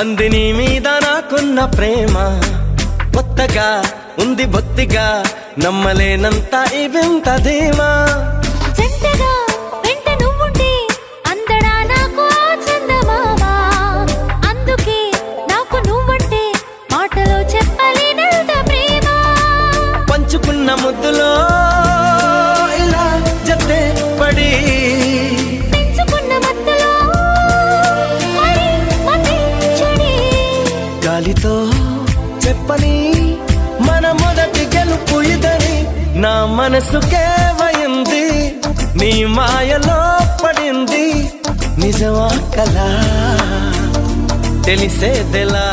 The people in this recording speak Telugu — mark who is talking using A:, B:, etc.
A: అంది నీ మీద నాకున్న ప్రేమ కొత్తగా ఉంది బొత్తిగా నమ్మలేనంత ఈ వింత ధీమా
B: జంటగా వెంట నువ్వుంటే అందడా నాకు ఆ చందమామ అందుకే నాకు నువ్వంటే మాటలో చెప్పలేనంత ప్రేమ
A: పంచుకున్న ముద్దులో ఇలా జతే పడి
B: పెంచుకున్న మత్తులో మరి మతి చెడి
A: గాలితో చెప్పని మన మొదటి గెలుపు ఇదని నా మనసుకే వయింది నీ మాయలో పడింది నిజమా కలా తెలిసేదెలా